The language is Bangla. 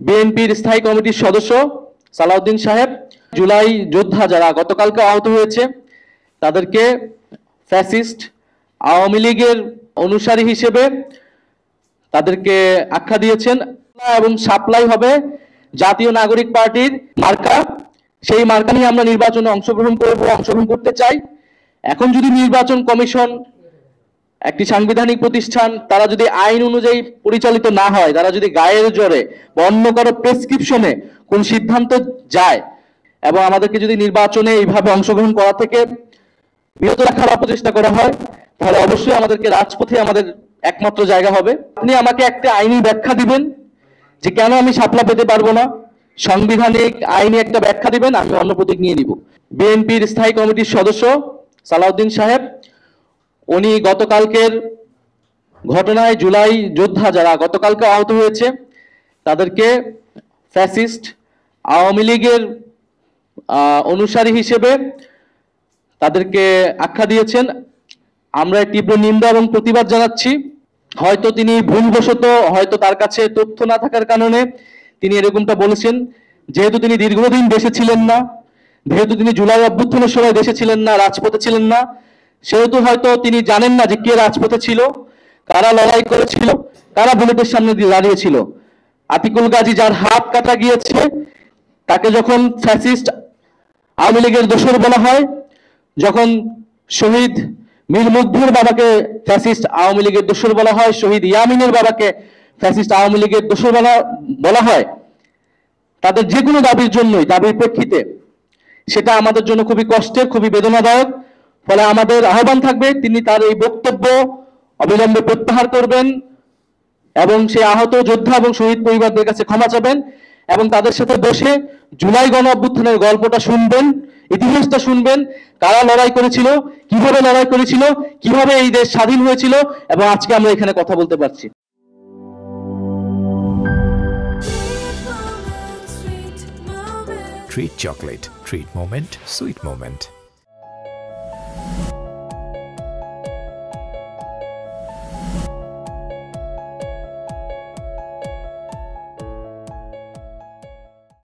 বিএনপির স্থায়ী কমিটির সদস্য সালাউদ্দিন সাহেব জুলাই যোদ্ধা যারা গতকালকে আহত হয়েছে তাদেরকে ফ্যাসিস্ট আওয়ামী লীগের অনুসারী হিসেবে তাদেরকে আখ্যা দিয়েছেন এবং সাপ্লাই হবে জাতীয় নাগরিক পার্টির মার্কা। সেই মার্কা নিয়ে আমরা নির্বাচনে অংশগ্রহণ করতে চাই। এখন যদি নির্বাচন কমিশন একটি সাংবিধানিক প্রতিষ্ঠান, তারা যদি আইন অনুযায়ী পরিচালিত না হয়, তারা যদি গায়ের জোরে বা অন্য কারো প্রেসক্রিপশনে কোন সিদ্ধান্ত যায় এবং আমাদেরকে যদি নির্বাচনে এইভাবে অংশগ্রহণ করা থেকে বিরত রাখার অপচেষ্টা করা হয়, তাহলে অবশ্যই আমাদেরকে রাজপথে আমাদের একমাত্র জায়গা হবে। আপনি আমাকে একটা আইনি ব্যাখ্যা দিবেন যে কেন আমি শাপলা পেতে পারবো না, সাংবিধানিক আইনি একটা ব্যাখ্যা দিবেন, আমি অন্য প্রতীক নিয়ে নিব। বিএনপির স্থায়ী কমিটির সদস্য সালাউদ্দিন সাহেব উনি গতকালকের ঘটনায় জুলাই যোদ্ধা যারা গতকালকে আহত হয়েছে তাদেরকে ফ্যাসিস্ট আওয়ামী লীগের অনুসারী হিসেবে তাদেরকে আখ্যা দিয়েছেন। আমরা তীব্র নিন্দা এবং প্রতিবাদ জানাচ্ছি। হয়তো তিনি ভুলবশত, হয়তো তার কাছে তথ্য না থাকার কারণে তিনি এরকমটা বলেছেন। যেহেতু তিনি দীর্ঘদিন দেশে ছিলেন না, যেহেতু তিনি জুলাই অভ্যুত্থানের সময় দেশে ছিলেন না, রাজপথে ছিলেন না, সেহেতু হয়তো তিনি জানেন না যে কে রাজপথে ছিল, কারা লড়াই করেছিল, কারা বুলেটের সামনে দিয়ে দাঁড়িয়েছিল। আতিকুল গাজী যার হাত কাটা গিয়েছে, তাকে যখন ফ্যাসিস্ট আওয়ামী লীগের দোসর বলা হয়, যখন শহীদ মীর মুগ্ধের বাবাকে ফ্যাসিস্ট আওয়ামী লীগের দোসর বলা হয়, শহীদ ইয়ামিনের বাবাকে ফ্যাসিস্ট আওয়ামী লীগের দোসর বলা হয়, তাদের যে কোনো দাবির জন্যই, দাবির প্রেক্ষিতে, সেটা আমাদের জন্য খুবই কষ্টের, খুবই বেদনাদায়ক। ফলে আমাদের আহ্বান থাকবে তিনি তার এই বক্তব্য অবিলম্বে প্রত্যাহার করবেন এবং সেই আহত যোদ্ধা এবং শহীদ পরিবারদের কাছে ক্ষমা চাবেন এবং তাদের সাথে বসে জুলাই গণ অভ্যুত্থানের গল্পটা শুনবেন, ইতিহাসটা শুনবেন, কারা লড়াই করেছিল, কিভাবে লড়াই করেছিল, কিভাবে এই দেশ স্বাধীন হয়েছিল এবং আজকে আমরা এখানে কথা বলতে পারছি। Treat chocolate. Treat moment. Sweet moment.